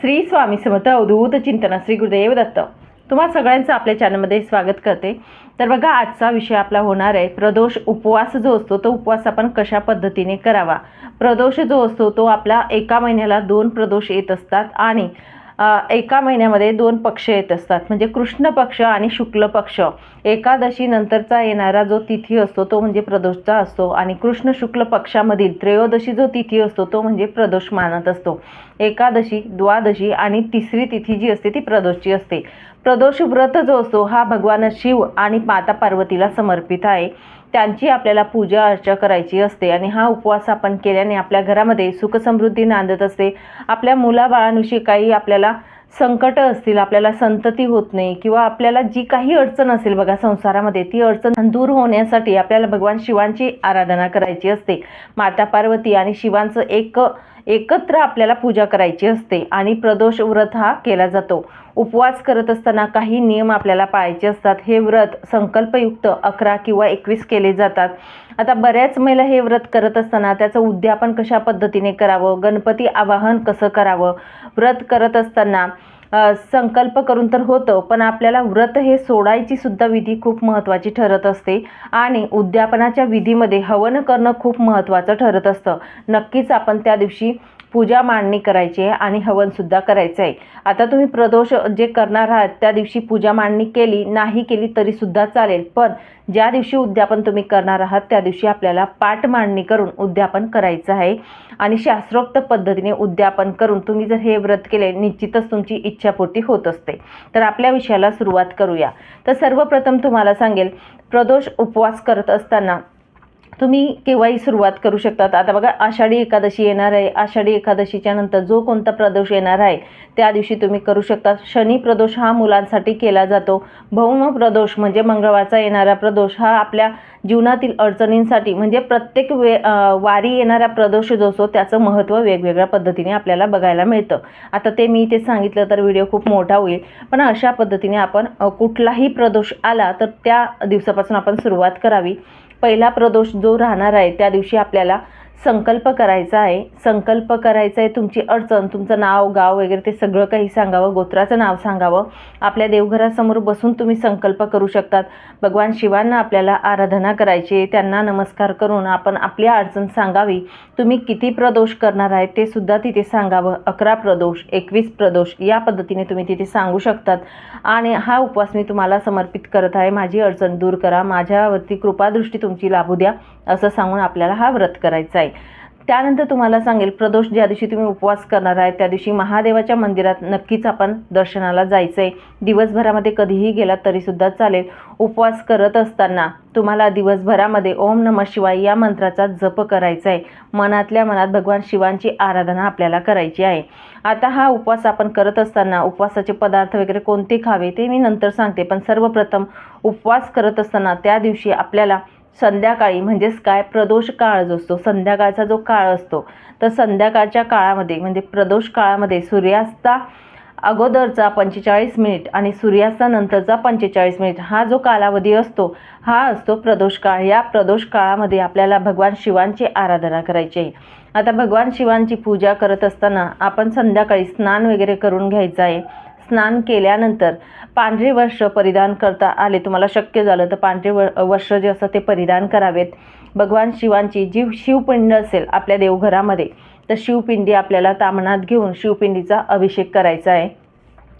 श्री स्वामी समर्थ अवधूत चिंतन श्री गुरुदेव दत्त। तुम्हा सगळ्यांचं आपल्या चॅनलमध्ये स्वागत करते। तर बघा, आजचा विषय आपला होणार आहे प्रदोष उपवास जो असतो तो उपवास आपण कशा पद्धतीने करावा। प्रदोष जो असतो तो आपला एका महिन्याला 2 प्रदोष येत असतात आणि एका महिन्यामध्ये 2 पक्ष येत असतात, म्हणजे कृष्ण पक्ष आणि शुक्ल पक्ष। एकादशी नंतरचा येणारा जो तिथी असतो तो म्हणजे प्रदोषचा असतो आणि कृष्ण शुक्ल पक्षामधील त्रयोदशी जो तिथी असतो तो म्हणजे प्रदोष मानत असतो। एकादशी, द्वादशी आणि तिसरी तिथी जी असते ती प्रदोषची असते। प्रदोष व्रत जो असतो हा भगवान शिव आणि माता पार्वतीला समर्पित आहे। त्यांची आपल्याला पूजा अर्चा करायची असते आणि हा उपवास आपण केल्याने आपल्या घरामध्ये सुख समृद्धी नांदत असते। आपल्या मुलाबाळांविषयी काही आपल्याला संकट असतील, आपल्याला संतती होत नाही किंवा आपल्याला जी काही अडचण असेल बघा संसारामध्ये, ती अडचण दूर होण्यासाठी आपल्याला भगवान शिवांची आराधना करायची असते। माता पार्वती आणि शिवांचं एकत्र आपल्याला पूजा करायची असते आणि प्रदोष व्रत हा केला जातो। उपवास करत असताना काही नियम आपल्याला पाळायचे असतात। हे व्रत संकल्पयुक्त 11 किंवा 21 केले जातात। आता बऱ्याच महिला हे व्रत करत असताना त्याचं उद्यापन कशा पद्धतीने करावं, गणपती आवाहन कसं करावं, व्रत करत असताना संकल्प करून तर होतं, पण आपल्याला व्रत हे सोडायची सुद्धा विधी खूप महत्त्वाची ठरत असते आणि उद्यापनाच्या विधीमध्ये हवन करणं खूप महत्त्वाचं ठरत असतं। नक्कीच आपण त्या दिवशी पूजा मांडणी करायची आहे आणि हवन सुद्धा करायचं आहे। आता तुम्ही प्रदोष जे करणार आहात त्या दिवशी पूजा मांडणी केली नाही केली तरी सुद्धा चालेल, पण ज्या दिवशी उद्यापन तुम्ही करणार आहात त्या दिवशी आपल्याला पाठ मांडणी करून उद्यापन करायचं आहे आणि शास्त्रोक्त पद्धतीने उद्यापन करून तुम्ही जर हे व्रत केले निश्चितच तुमची इच्छापूर्ती होत असते। तर आपल्या विषयाला सुरुवात करूया। तर सर्वप्रथम तुम्हाला सांगेल, प्रदोष उपवास करत असताना तुम्ही केव्हाही सुरुवात करू शकतात। आता बघा, आषाढी एकादशी येणार आहे, आषाढी एकादशीच्या नंतर जो कोणता प्रदोष येणार आहे त्या दिवशी तुम्ही करू शकता। शनी प्रदोष हा मुलांसाठी केला जातो। भौम प्रदोष म्हणजे मंगळवारचा येणारा प्रदोष हा आपल्या जीवनातील अडचणींसाठी, म्हणजे प्रत्येक वारी येणारा प्रदोष जो असतो त्याचं महत्त्व वेगवेगळ्या पद्धतीने आपल्याला बघायला मिळतं। आता ते मी इथे सांगितलं तर व्हिडिओ खूप मोठा होईल, पण अशा पद्धतीने आपण कुठलाही प्रदोष आला तर त्या दिवसापासून आपण सुरुवात करावी। पहिला प्रदोष जो राहणार आहे त्या दिवशी आपल्याला संकल्प करायचा आहे। संकल्प करायचा आहे, तुमची अडचण, तुमचं नाव, गाव वगैरे ते सगळं काही सांगावं, गोत्राचं नाव सांगावं। आपल्या देवघरासमोर बसून तुम्ही संकल्प करू शकतात। भगवान शिवांना आपल्याला आराधना करायची, त्यांना नमस्कार करून आपण आपली अडचण सांगावी। तुम्ही किती प्रदोष करणार आहे ते सुद्धा तिथे सांगावं। 11 प्रदोष, 21 प्रदोष या पद्धतीने तुम्ही तिथे सांगू शकतात आणि हा उपवास मी तुम्हाला समर्पित करत आहे, माझी अडचण दूर करा, माझ्यावरती कृपादृष्टी तुमची लाभू द्या, असं सांगून आपल्याला हा व्रत करायचा आहे। त्यानंतर तुम्हाला सांगेल, प्रदोष ज्या दिवशी तुम्ही उपवास करणार आहे त्या दिवशी महादेवाच्या मंदिरात नक्कीच आपण दर्शनाला जायचं आहे। दिवसभरामध्ये कधीही गेलात तरीसुद्धा चालेल। उपवास करत असताना तुम्हाला दिवसभरामध्ये ओम नमः शिवाय या मंत्राचा जप करायचा आहे। मनातल्या मनात भगवान शिवांची आराधना आपल्याला करायची आहे। आता हा उपवास आपण करत असताना उपवासाचे पदार्थ वगैरे कोणते खावे ते मी नंतर सांगते, पण सर्वप्रथम उपवास करत असताना त्या दिवशी आपल्याला संध्याकाळी, म्हणजेच काय, प्रदोष काळ जो असतो, संध्याकाळचा जो काळ असतो, तर संध्याकाळच्या काळामध्ये म्हणजे प्रदोष काळामध्ये सूर्यास्ता अगोदरचा 45 मिनिट आणि सूर्यास्तानंतरचा 45 मिनिट हा जो कालावधी असतो हा असतो प्रदोष काळ। या प्रदोष काळामध्ये आपल्याला भगवान शिवांची आराधना करायची आहे। आता भगवान शिवांची पूजा करत असताना आपण संध्याकाळी स्नान वगैरे करून घ्यायचं आहे। स्नान केल्यानंतर पांढरे वस्त्र परिधान करता आले, तुम्हाला शक्य झालं तर पांढरे वस्त्र जे असतं ते परिधान करावेत। भगवान शिवांची जी शिवपिंड असेल आपल्या देवघरामध्ये, तर शिवपिंडी आपल्याला तामणात घेऊन शिवपिंडीचा अभिषेक करायचा आहे।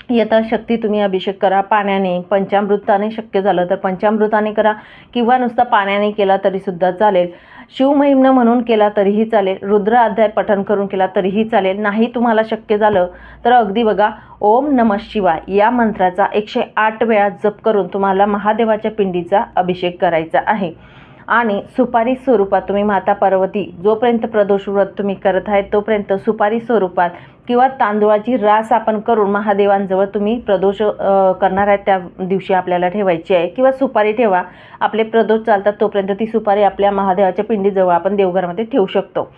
यथाशक्ती तुम्ही अभिषेक करा, पाण्याने, पंचामृताने, शक्य झालं तर पंचामृताने करा किंवा नुसता पाण्याने केला तरीसुद्धा चालेल। शिवमहिम्न म्हणून केला तरीही चालेल, रुद्र अध्याय पठण करून केला तरीही चालेल। नाही तुम्हाला शक्य झालं तर अगदी बघा, ओम नमः शिवाय या मंत्राचा 108 वेळा जप करून तुम्हाला महादेवाच्या पिंडीचा अभिषेक करायचा आहे आणि सुपारी स्वरूपात तुम्ही माता पार्वती, जोपर्यंत प्रदोष व्रत तुम्ही करत आहे तोपर्यंत सुपारी स्वरूपात किंवा तांदूळाची रास आपण करून महादेवांजवळ तुम्ही प्रदोष करणार आहे त्या दिवशी आपल्याला ठेवायची आहे, किंवा सुपारी ठेवा। आपले प्रदोष चालतात तोपर्यंत ती सुपारी आपल्या महादेवाच्या पिंडीजवळ आपण देवघरामध्ये ठेवू शकतो।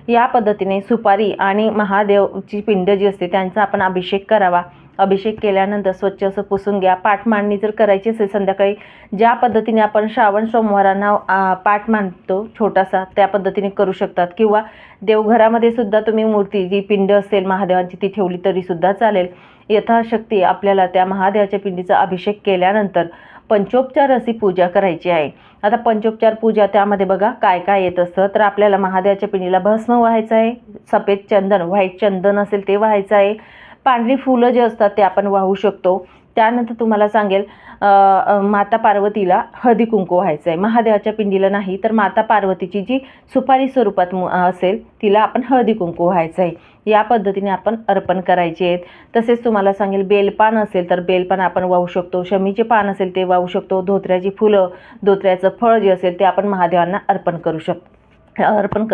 या पद्धतीने सुपारी आणि महादेवची पिंड जी असते त्यांचा आपण अभिषेक करावा अभिषेक केल्यानंतर स्वच्छ असं पुसून घ्या. पाठ मांडणी जर करायची असेल संध्याकाळी, ज्या पद्धतीने आपण श्रावण सोमवारांना पाठ मांडतो छोटासा, त्या पद्धतीने करू शकतात. किंवा देवघरामध्ये सुद्धा तुम्ही मूर्ती जी पिंड असेल महादेवांची ती ठेवली तरी सुद्धा चालेल. यथाशक्ती आपल्याला त्या महादेवाच्या पिंडीचा अभिषेक केल्यानंतर पंचोपचार अशी पूजा करायची आहे. आता पंचोपचार पूजा त्यामध्ये बघा काय काय येत असतं. तर आपल्याला महादेवाच्या पिंडीला भस्म व्हायचं आहे, सफेद चंदन व्हाईट चंदन असेल ते व्हायचं आहे, पांढरी फुलं जे असतात ते आपण वाहू शकतो. त्यानंतर तुम्हाला सांगेल माता पार्वतीला हळदी कुंकू व्हायचं आहे. महादेवाच्या पिंडीला नाही तर माता पार्वतीची जी सुपारी स्वरूपात असेल तिला आपण हळदी कुंकू व्हायचं आहे. या पद्धतीने आपण अर्पण करायचे आहेत. तसेच तुम्हाला सांगेल बेलपान असेल तर बेलपान आपण वाहू शकतो, शमीचे पान असेल ते वाहू शकतो, धोत्र्याची फुलं, धोत्र्याचं फळ जे असेल ते आपण महादेवांना अर्पण करू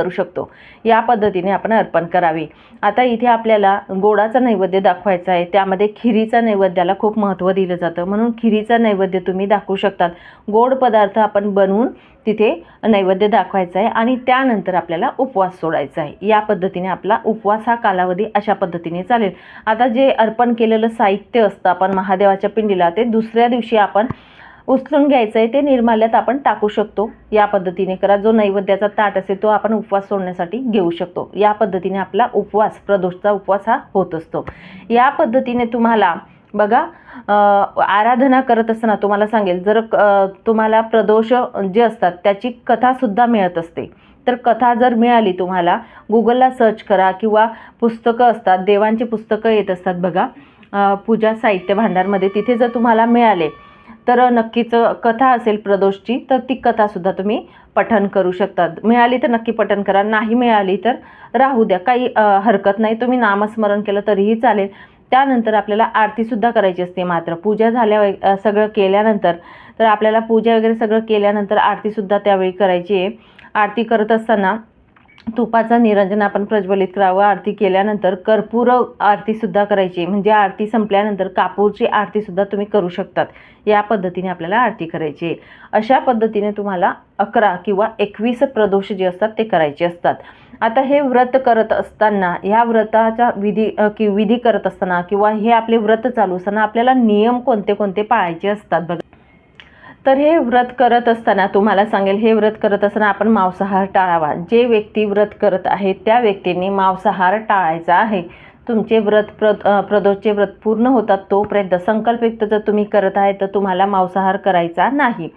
शकतो. या पद्धतीने आपण अर्पण करावे. आता इथे आपल्याला गोडाचा नैवेद्य दाखवायचा आहे. त्यामध्ये खिरीचा नैवेद्याला खूप महत्त्व दिलं जातं, म्हणून खिरीचा नैवेद्य तुम्ही दाखवू शकतात. गोड पदार्थ आपण बनवून तिथे नैवेद्य दाखवायचा आहे आणि त्यानंतर आपल्याला उपवास सोडायचा आहे. या पद्धतीने आपला उपवास हा कालावधी अशा पद्धतीने चालेल. आता जे अर्पण केलेलं साहित्य असतं आपण महादेवाच्या पिंडीला, ते दुसऱ्या दिवशी आपण उचलून घ्यायचं आहे, ते निर्माल्यात आपण टाकू शकतो. या पद्धतीने करा. जो नैवेद्याचा ताट असेल तो आपण उपवास सोडण्यासाठी घेऊ शकतो. या पद्धतीने आपला उपवास, प्रदोषचा उपवास हा होत असतो. या पद्धतीने तुम्हाला बघा आराधना करत असताना तुम्हाला सांगेल, जर तुम्हाला प्रदोष जे असतात त्याची कथासुद्धा मिळत असते. तर कथा जर मिळाली तुम्हाला, गुगलला सर्च करा किंवा पुस्तकं असतात, देवांची पुस्तकं येत असतात बघा पूजा साहित्य भांडारमध्ये, तिथे जर तुम्हाला मिळाले तर नक्कीच कथा असेल प्रदोषची तर ती कथासुद्धा तुम्ही पठण करू शकतात. मिळाली तर नक्की पठण करा, नाही मिळाली तर राहू द्या, काही हरकत नाही. तुम्ही नामस्मरण केलं तरीही चालेल. त्यानंतर आपल्याला आरतीसुद्धा करायची असते. मात्र पूजा झाल्या सगळं केल्यानंतर, तर आपल्याला पूजा वगैरे सगळं केल्यानंतर आरतीसुद्धा त्यावेळी करायची आहे. आरती करत असताना तुपाचा निरंजन आपण प्रज्वलित करावं. आरती केल्यानंतर कर्पूर आरतीसुद्धा करायची, म्हणजे आरती संपल्यानंतर कापूरची आरतीसुद्धा तुम्ही करू शकतात. या पद्धतीने आपल्याला आरती करायची आहे. अशा पद्धतीने तुम्हाला 11 किंवा 21 प्रदोष जे असतात ते करायचे असतात. आता हे व्रत करत असताना, ह्या व्रताचा विधी करत असताना किंवा हे आपले व्रत चालू असताना आपल्याला नियम कोणते कोणते पाळायचे असतात बघा. तर हे व्रत करत असताना तुम्हाला सांगेल, हे व्रत करत असताना आपण मांसाहार टाळावा. जे व्यक्ती व्रत करत आहेत त्या व्यक्तींनी मांसाहार टाळायचा आहे. तुमचे प्रदोषचे व्रत पूर्ण होतात तोपर्यंत संकल्पयुक्त जर तुम्ही करत आहे तर तुम्हाला मांसाहार करायचा नाही.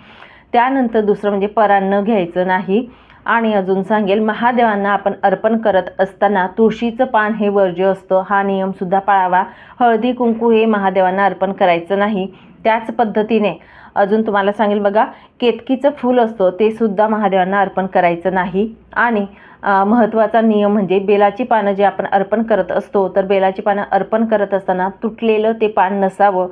त्यानंतर दुसरं म्हणजे परान्न घ्यायचं नाही. आणि अजून सांगेल, महादेवांना आपण अर्पण करत असताना तुळशीचं पान हे वर्ज्य असतं, हा नियमसुद्धा पाळावा. हळदी कुंकू हे महादेवांना अर्पण करायचं नाही. त्याच पद्धतीने अजून तुम्हाला सांगेल बघा, केतकीचं फूल असतं ते सुद्धा महादेवांना अर्पण करायचं नाही. आणि महत्त्वाचा नियम म्हणजे बेलाची पानं जे आपण अर्पण करत असतो, तर बेलाची पानं अर्पण करत असताना तुटलेलं ते पान नसावं,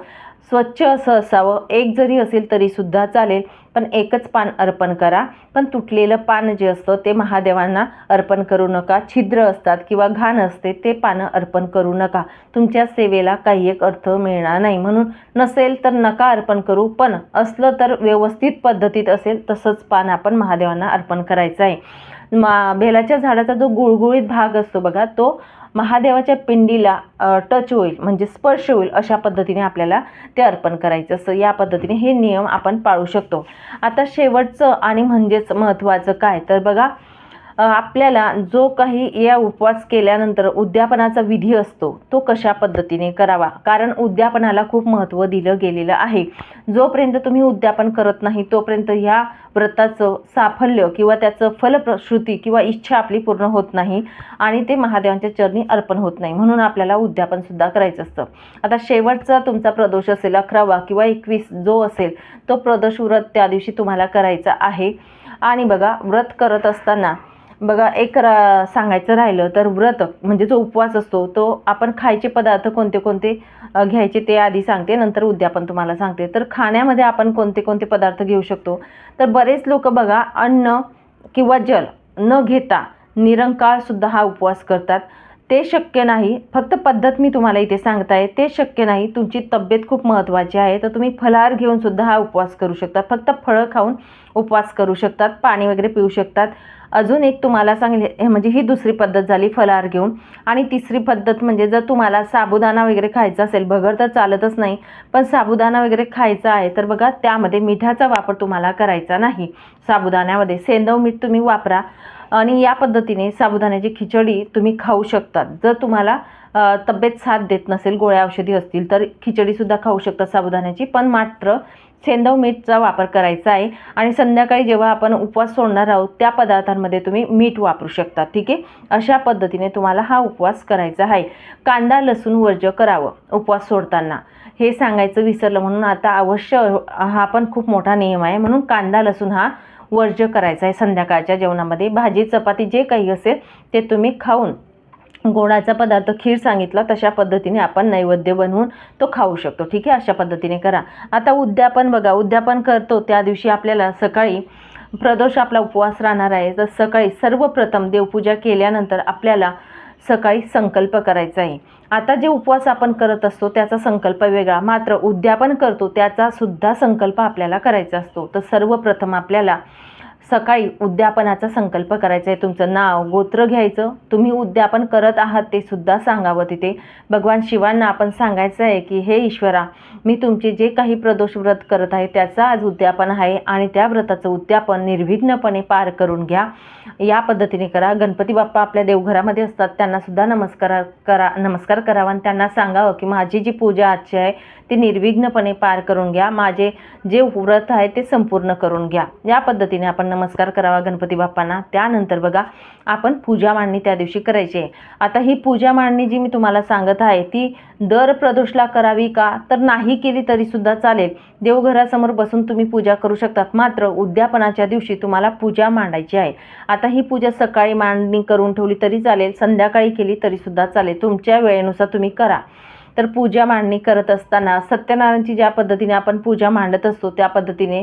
स्वच्छ असं असावं. एक जरी असेल तरी सुद्धा चालेल, पण एकच पान अर्पण करा. पण तुटलेलं पान जे असतं ते महादेवांना अर्पण करू नका. छिद्र असतात किंवा घाण असते ते पानं अर्पण करू नका. तुमच्या सेवेला काही एक अर्थ मिळणार नाही. म्हणून नसेल तर नका अर्पण करू, पण असलं तर व्यवस्थित पद्धतीत असेल तसंच पान आपण महादेवांना अर्पण करायचं आहे. बेलाच्या झाडाचा जो गुळगुळीत भाग असतो बघा, तो महादेवाच्या पिंडीला टच होईल, म्हणजे स्पर्श होईल, अशा पद्धतीने आपल्याला ते अर्पण करायचं असतं. या पद्धतीने हे नियम आपण पाळू शकतो. आता शेवटचं आणि म्हणजेच महत्त्वाचं काय तर बघा, आपल्याला जो काही या उपवास केल्यानंतर उद्यापनाचा विधी असतो तो कशा पद्धतीने करावा, कारण उद्यापनाला खूप महत्त्व दिलं गेलेलं आहे. जोपर्यंत तुम्ही उद्यापन करत नाही तोपर्यंत ह्या व्रताचं साफल्य किंवा त्याचं फलश्रुती किंवा इच्छा आपली पूर्ण होत नाही आणि ते महादेवांच्या चरणी अर्पण होत नाही. म्हणून आपल्याला उद्यापनसुद्धा करायचं असतं. आता शेवटचा तुमचा प्रदोष असेल 11वा किंवा 21 जो असेल तो प्रदोष व्रत त्या दिवशी तुम्हाला करायचा आहे. आणि बघा, व्रत करत असताना बघा एक सांगायचं राहिलं तर, व्रत म्हणजे जो उपवास असतो तो आपण खायचे पदार्थ कोणते कोणते घ्यायचे ते आधी सांगते, नंतर उद्यापन तुम्हाला सांगते. तर खाण्यामध्ये आपण कोणते कोणते पदार्थ घेऊ शकतो, तर बरेच लोक बघा अन्न किंवा जल न घेता निरंकाळसुद्धा हा उपवास करतात. ते शक्य नाही. फक्त पद्धत मी तुम्हाला इथे सांगताय, ते शक्य नाही. तुमची तब्येत खूप महत्त्वाची आहे, तर तुम्ही फलाहार घेऊन सुद्धा हा उपवास करू शकतात. फक्त फळं खाऊन उपवास करू शकतात, पाणी वगैरे पिऊ शकतात. अजून एक तुम्हाला सांगले म्हणजे ही दुसरी पद्धत झाली फलाहार घेऊन. आणि तिसरी पद्धत म्हणजे जर तुम्हाला साबुदाणा वगैरे खायचा असेल, भगर तर चालतच नाही, पण साबुदाणा वगैरे खायचा आहे तर बघा त्यामध्ये मिठाचा वापर तुम्हाला करायचा नाही. साबुदाण्यामध्ये सेंधव मीठ तुम्ही वापरा आणि या पद्धतीने साबुदाण्याची खिचडी तुम्ही खाऊ शकता. जर तुम्हाला तब्येत साथ देत नसेल, गोळ्या औषधी असतील तर खिचडीसुद्धा खाऊ शकता साबुदाण्याची, पण मात्र सेंधव मीठचा वापर करायचा आहे. आणि संध्याकाळी जेव्हा आपण उपवास सोडणार आहोत त्या पदार्थांमध्ये तुम्ही मीठ वापरू शकता. ठीक आहे, अशा पद्धतीने तुम्हाला हा उपवास करायचा आहे. कांदा लसूण वर्ज्य करावं उपवास सोडताना, हे सांगायचं विसरलं म्हणून आता अवश्य हा पण खूप मोठा नियम आहे. म्हणून कांदा लसूण हा वर्ज्य करायचा आहे संध्याकाळच्या जेवणामध्ये. भाजी चपाती जे काही असेल ते तुम्ही खाऊन, गोडाचा पदार्थ खीर सांगितला तशा पद्धतीने आपण नैवेद्य बनवून तो खाऊ शकतो. ठीक आहे, अशा पद्धतीने करा. आता उद्यापन बघा, उद्यापन करतो त्या दिवशी आपल्याला सकाळी प्रदोष आपला उपवास राहणार आहे, तर सकाळी सर्वप्रथम देवपूजा केल्यानंतर आपल्याला सकाळी संकल्प करायचा आहे. आता जे उपवास आपण करत असतो त्याचा संकल्प वेगळा, मात्र उद्यापन करतो त्याचा सुद्धा संकल्प आपल्याला करायचा असतो. तर सर्वप्रथम आपल्याला सकाळी उद्यापनाचा संकल्प करायचा आहे. तुमचं नाव गोत्र घ्यायचं, तुम्ही उद्यापन करत आहात ते सुद्धा सांगावं. तिथे भगवान शिवांना आपण सांगायचं आहे की हे ईश्वरा, मी तुमचे जे काही प्रदोष व्रत करत आहे त्याचा आज उद्यापन आहे आणि त्या व्रताचं उद्यापन निर्विघ्नपणे पार करून घ्या. या पद्धतीने करा. गणपती बाप्पा आपल्या देवघरामध्ये असतात, त्यांना सुद्धा नमस्कार करावा आणि त्यांना सांगावं की माझी जी पूजा आजची आहे ती निर्विघ्नपणे पार करून घ्या, माझे जे व्रत आहे ते संपूर्ण करून घ्या. या पद्धतीने आपण नमस्कार करावा गणपती बाप्पांना. त्यानंतर बघा आपण पूजा मांडणी त्या दिवशी करायची आहे. आता ही पूजा मांडणी जी मी तुम्हाला सांगत आहे ती दर प्रदोषला करावी का, तर नाही केली तरी सुद्धा चालेल. देवघरासमोर बसून तुम्ही पूजा करू शकतात, मात्र उद्यापनाच्या दिवशी तुम्हाला पूजा मांडायची आहे. आता ही पूजा सकाळी मांडणी करून ठेवली तरी चालेल, संध्याकाळी केली तरी सुद्धा चालेल, तुमच्या वेळेनुसार तुम्ही करा. तर पूजा मांडणी करत असताना सत्यनारायणची ज्या पद्धतीने आपण पूजा मांडत असतो त्या पद्धतीने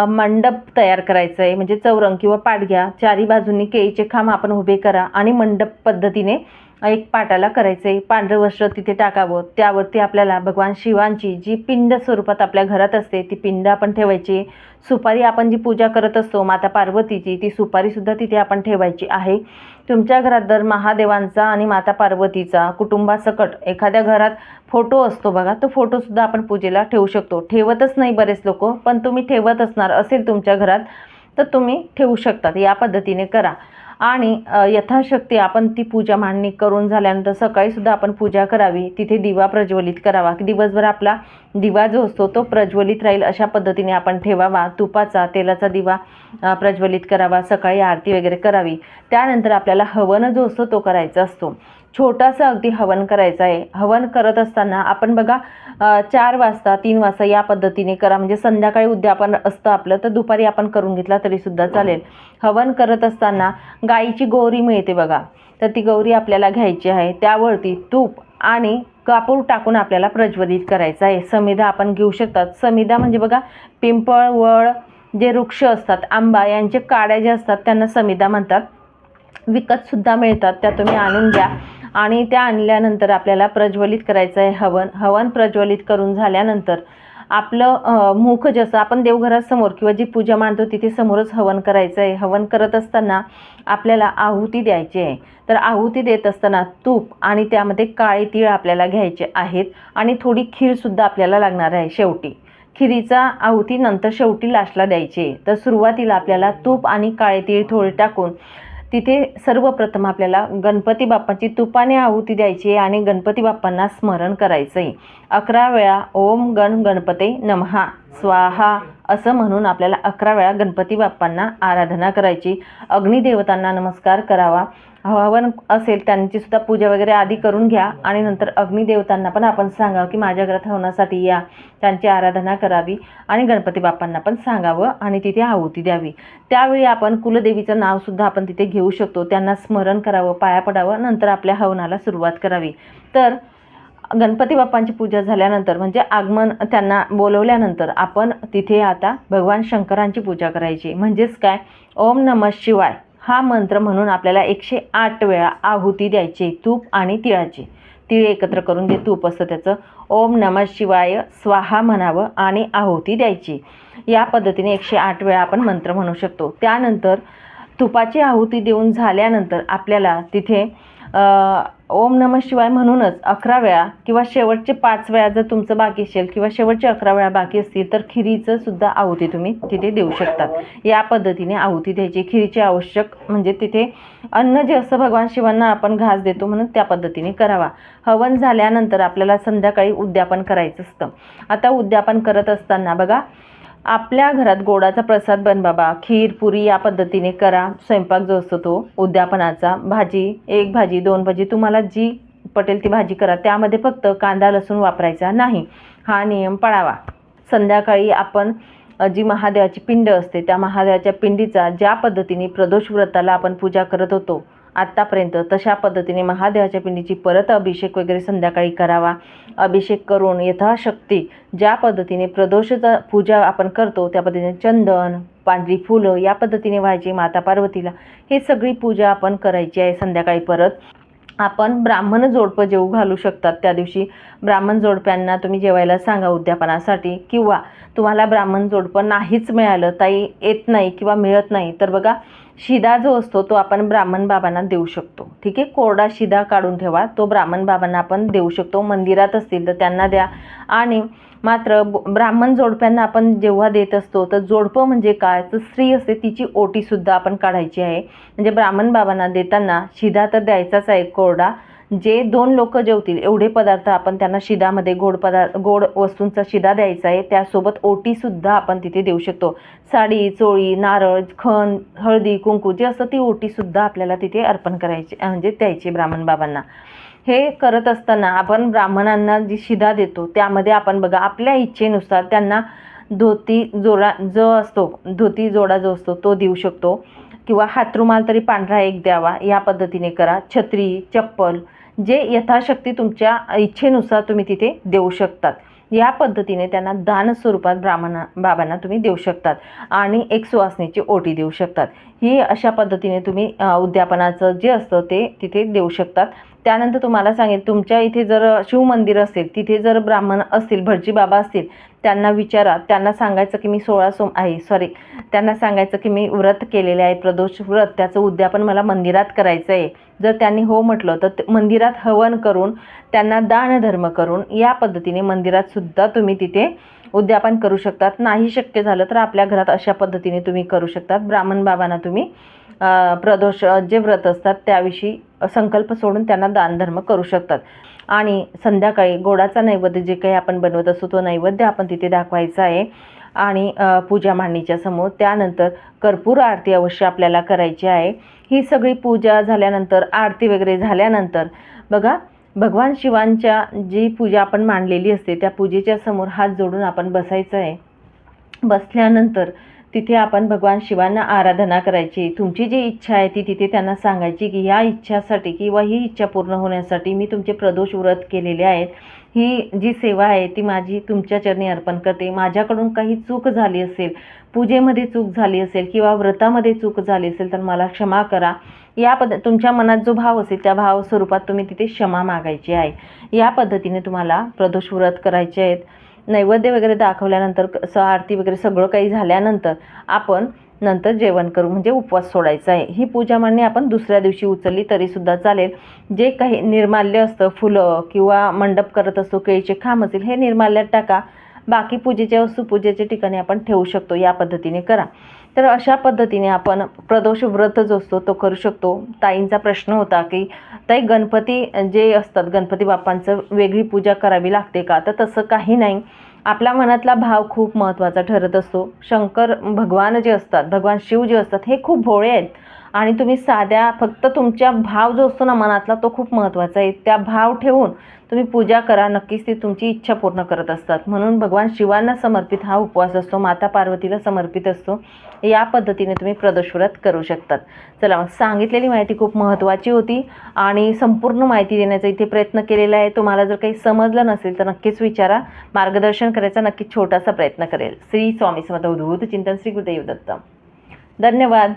मंडप तयार करायचा आहे. म्हणजे चौरंग किंवा पाडग्या चारी बाजूंनी केळीचे खांब आपण उभे करा आणि मंडप पद्धतीने एक पाटाला करायचं आहे. पांढरं वस्त्र तिथे टाकावं, त्यावरती आपल्याला भगवान शिवांची जी पिंड स्वरूपात आपल्या घरात असते ती पिंड आपण ठेवायची. सुपारी आपण जी पूजा करत असतो माता पार्वतीची, ती सुपारीसुद्धा तिथे आपण ठेवायची आहे. तुमच्या घरात जर महादेवांचा आणि माता पार्वतीचा कुटुंबासकट एखाद्या घरात फोटो असतो बघा, तो फोटोसुद्धा आपण पूजेला ठेवू शकतो. ठेवतच नाही बरेच लोक, पण तुम्ही ठेवत असणार असेल तुमच्या घरात तर तुम्ही ठेवू शकतात. या पद्धतीने करा. आणि यथाशक्ती आपण ती पूजा मांडणी करून झाल्यानंतर सकाळीसुद्धा आपण पूजा करावी. तिथे दिवा प्रज्वलित करावा की दिवसभर आपला दिवा जो असतो तो प्रज्वलित राहील अशा पद्धतीने आपण ठेवावा. तुपाचा तेलाचा दिवा प्रज्वलित करावा. सकाळी आरती वगैरे करावी. त्यानंतर आपल्याला हवन जो असतो तो करायचा असतो. छोटासा अगदी हवन करायचं आहे. हवन करत असताना आपण बघा 4 वाजता 3 वाजता या पद्धतीने करा. म्हणजे संध्याकाळी उद्यापन असतं आपलं तर दुपारी आपण करून घेतला तरी सुद्धा चालेल. हवन करत असताना गाईची गौरी मिळते बघा, तर ती गौरी आपल्याला घ्यायची आहे. त्यावरती तूप आणि कापूर टाकून आपल्याला प्रज्वलित करायचं आहे. समिधा आपण घेऊ शकतात. समिधा म्हणजे बघा पिंपळ वड जे वृक्ष असतात, आंबा यांचे काड्या जे असतात त्यांना समिधा म्हणतात. विकतसुद्धा मिळतात, त्या तुम्ही आणून घ्या. आणि त्या आणल्यानंतर आपल्याला प्रज्वलित करायचं आहे हवन प्रज्वलित करून झाल्यानंतर आपलं मुख जसं आपण देवघरासमोर किंवा जी पूजा मांडतो तिथे समोरच हवन करायचं आहे. हवन करत असताना आपल्याला आहुती द्यायची आहे. तर आहुती देत असताना तूप आणि त्यामध्ये काळे तीळ आपल्याला घ्यायचे आहेत आणि थोडी खीरसुद्धा आपल्याला लागणार आहे. शेवटी खिरीचा आहुती नंतर शेवटी लास्टला द्यायची. तर सुरुवातीला आपल्याला तूप आणि काळे तीळ थोडे टाकून तिथे सर्वप्रथम आपल्याला गणपती बाप्पाची तुपाने आहुती द्यायची आहे आणि गणपती बाप्पांना स्मरण करायचं आहे. 11 वेळा ओम गणपते नमः स्वाहा असं म्हणून आपल्याला 11 वेळा गणपती बाप्पांना आराधना करायची. अग्निदेवतांना नमस्कार करावा. हवन असेल त्यांची सुद्धा पूजा वगैरे आधी करून घ्या आणि नंतर अग्निदेवतांना पण आपण सांगावं की माझ्या घरात हवनासाठी या, त्यांची आराधना करावी आणि गणपती बाप्पांना पण सांगावं आणि तिथे आहुती द्यावी. त्यावेळी आपण कुलदेवीचं नावसुद्धा आपण तिथे घेऊ शकतो. त्यांना स्मरण करावं, पाया पडावं, नंतर आपल्या हवनाला सुरुवात करावी. तर गणपती बाप्पांची पूजा झाल्यानंतर म्हणजे आगमन त्यांना बोलवल्यानंतर आपण तिथे आता भगवान शंकरांची पूजा करायची. म्हणजेच काय, ओम नमः शिवाय हा मंत्र म्हणून आपल्याला 108 वेळा आहुती द्यायची. तूप आणि तिळाची, तीळ एकत्र करून जे तूप असतं त्याचं ओम नमः शिवाय स्वाहा म्हणावं आणि आहुती द्यायची. या पद्धतीने 108 वेळा आपण मंत्र म्हणू शकतो. त्यानंतर तुपाची आहुती देऊन झाल्यानंतर आपल्याला तिथे ओम नमः शिवाय म्हणूनच 11 वेळा किंवा शेवटचे 5 वेळा जर तुमचं बाकी असेल किंवा शेवटचे 11 वेळा बाकी असतील तर खिरीचं सुद्धा आहुती तुम्ही तिथे देऊ शकतात। या पद्धतीने आहुती द्यायची। खिरीची आवश्यक म्हणजे तिथे अन्न जे असतं भगवान शिवांना आपण घास देतो म्हणून त्या पद्धतीने करावा। हवन झाल्यानंतर आपल्याला संध्याकाळी उद्यापन करायचं असतं। आता उद्यापन करत असताना बघा, आपल्या घरात गोडाचा प्रसाद बनवावा। खीर पुरी या पद्धतीने करा। स्वयंपाक जो असतो तो उद्यापनाचा, भाजी 1 भाजी 2 भाजी तुम्हाला जी पटेल ती भाजी करा। त्यामध्ये फक्त कांदा लसूण वापरायचा नाही, हा नियम पाळावा। संध्याकाळी आपण जी महादेवाची पिंड असते त्या महादेवाच्या पिंडीचा ज्या पद्धतीने प्रदोष व्रताला आपण पूजा करत होतो आत्तापर्यंत, तशा पद्धतीने महादेवाच्या पिंडीची परत अभिषेक वगैरे संध्याकाळी करावा। अभिषेक करून यथाशक्ती ज्या पद्धतीने प्रदोषाचा पूजा आपण करतो त्या पद्धतीने चंदन, पांढरी फुलं या पद्धतीने व्हायची माता पार्वतीला। हे सगळी पूजा आपण करायची आहे। संध्याकाळी परत आपण ब्राह्मण जोडपं जेवू घालू शकतात। त्या दिवशी ब्राह्मण जोडप्यांना तुम्ही जेवायला सांगा उद्यापनासाठी, किंवा तुम्हाला ब्राह्मण जोडपं नाहीच मिळालं, ताई येत नाही किंवा मिळत नाही, तर बघा शिदा जो असतो तो आपण ब्राह्मण बाबांना देऊ शकतो। ठीक आहे, कोरडा शिदा काढून ठेवा, तो ब्राह्मण बाबांना आपण देऊ शकतो। मंदिरात असतील तर त्यांना द्या। आणि मात्र ब्राह्मण जोडप्यांना आपण जेव्हा देत असतो तर जोडपं म्हणजे काय, तर स्त्री असते तिची ओटीसुद्धा आपण काढायची आहे। म्हणजे ब्राह्मण बाबांना देताना शिदा तर द्यायचाच आहे कोरडा। जे 2 लोक जेवतील एवढे पदार्थ आपण त्यांना शिदामध्ये गोड वस्तूंचा शिदा द्यायचा आहे। त्यासोबत ओटीसुद्धा आपण तिथे देऊ शकतो। साडी, चोळी, नारळ, खण, हळदी, कुंकू जे असतं ती ओटीसुद्धा आपल्याला तिथे अर्पण करायची, म्हणजे द्यायची ब्राह्मण बाबांना। हे करत असताना आपण ब्राह्मणांना जी शिदा देतो त्यामध्ये आपण बघा आपल्या इच्छेनुसार त्यांना धोती जोडा जो असतो तो देऊ शकतो, किंवा हातरुमाल तरी पांढरा 1 द्यावा। या पद्धतीने करा। छत्री, चप्पल जे यथाशक्ती तुमच्या इच्छेनुसार तुम्ही तिथे देऊ शकतात। या पद्धतीने त्यांना दान स्वरूपात ब्राह्मण बाबांना तुम्ही देऊ शकतात आणि एक सुवासिनीची ओटी देऊ शकतात। ही अशा पद्धतीने तुम्ही उद्यापनाचं जे असतं ते तिथे देऊ शकतात। त्यानंतर तुम्हाला सांगेल, तुमच्या इथे जर शिवमंदिर असेल, तिथे जर ब्राह्मण असतील, भटजी बाबा असतील, त्यांना विचारा। त्यांना सांगायचं की मी 16 त्यांना सांगायचं की मी व्रत केलेले आहे, प्रदोष व्रत, त्याचं उद्यापन मला मंदिरात करायचं आहे। जर त्यांनी हो म्हटलं तर मंदिरात हवन करून त्यांना दानधर्म करून या पद्धतीने मंदिरात सुद्धा तुम्ही तिथे उद्यापन करू शकतात। नाही शक्य झालं तर आपल्या घरात अशा पद्धतीने तुम्ही करू शकतात। ब्राह्मण बाबांना तुम्ही प्रदोष जे व्रत असतात त्याविषयी संकल्प सोडून त्यांना दानधर्म करू शकतात। आणि संध्याकाळी गोडाचा नैवेद्य जे काही आपण बनवत असतो तो नैवेद्य आपण तिथे दाखवायचा आहे आणि पूजा मांडणीच्या समोर। त्यानंतर कर्पूर आरती अवश्य आपल्याला करायची आहे। ही सगळी पूजा झाल्यानंतर, आरती वगैरे झाल्यानंतर बघा भगवान शिवांच्या जी पूजा आपण मांडलेली असते त्या पूजेच्या समोर हात जोडून आपण बसायचं आहे। बसल्यानंतर तिथे आपण भगवान शिवांना आराधना करायची। तुमची जी इच्छा आहे ती तिथे त्यांना सांगायची की या इच्छासाठी किंवा ही इच्छा पूर्ण होण्यासाठी मी तुमचे प्रदोष व्रत केलेले आहेत। ही जी सेवा आहे ती माझी तुमच्या चरणी अर्पण करते। माझ्याकडून काही चूक झाली असेल, पूजेमध्ये चूक झाली असेल किंवा व्रतामध्ये चूक झाली असेल तर मला क्षमा करा। या तुमच्या मनात जो भाव असेल त्या भाव स्वरूपात तुम्ही तिथे क्षमा मागायची आहे। या पद्धतीने तुम्हाला प्रदोष व्रत करायचे आहेत। नैवेद्य वगैरे दाखवल्यानंतर आरती वगैरे सगळं काही झाल्यानंतर आपण नंतर जेवण करू, म्हणजे उपवास सोडायचा आहे। ही पूजा मांडणी आपण दुसऱ्या दिवशी उचलली तरीसुद्धा चालेल। जे काही निर्माल्य असतं, फुलं किंवा मंडप करत असतो, केळीचे खांब असेल, हे निर्माल्यात टाका। बाकी पूजेच्या वस्तू पूजेच्या ठिकाणी आपण ठेवू शकतो। या पद्धतीने करा। तर अशा पद्धतीने आपण प्रदोष व्रत जो असतो तो करू शकतो। ताईंचा प्रश्न होता की ताई गणपती जे असतात, गणपती बाप्पांचं वेगळी पूजा करावी लागते का, तर तसं काही नाही। आपल्या मनातला भाव खूप महत्त्वाचा ठरत असतो। शंकर भगवान जे असतात, भगवान शिव जे असतात हे खूप भोळे आहेत आणि तुम्ही साध्या फक्त तुमच्या भाव जो असतो ना मनातला तो खूप महत्त्वाचा आहे। त्या भाव ठेवून तुम्ही पूजा करा, नक्कीच ती तुमची इच्छा पूर्ण करत असतात। म्हणून भगवान शिवांना समर्पित हा उपवास असतो, माता पार्वतीला समर्पित असतो। या पद्धतीने तुम्ही प्रदोष व्रत करू शकतात। चला मग, सांगितलेली माहिती खूप महत्त्वाची होती आणि संपूर्ण माहिती देण्याचा इथे प्रयत्न केलेला आहे। तुम्हाला जर काही समजलं नसेल तर नक्कीच विचारा, मार्गदर्शन करायचा नक्कीच छोटासा प्रयत्न करेल। श्री स्वामी समर्थ अवधूत चिंतन, श्री गुरुदेव दत्त। धन्यवाद।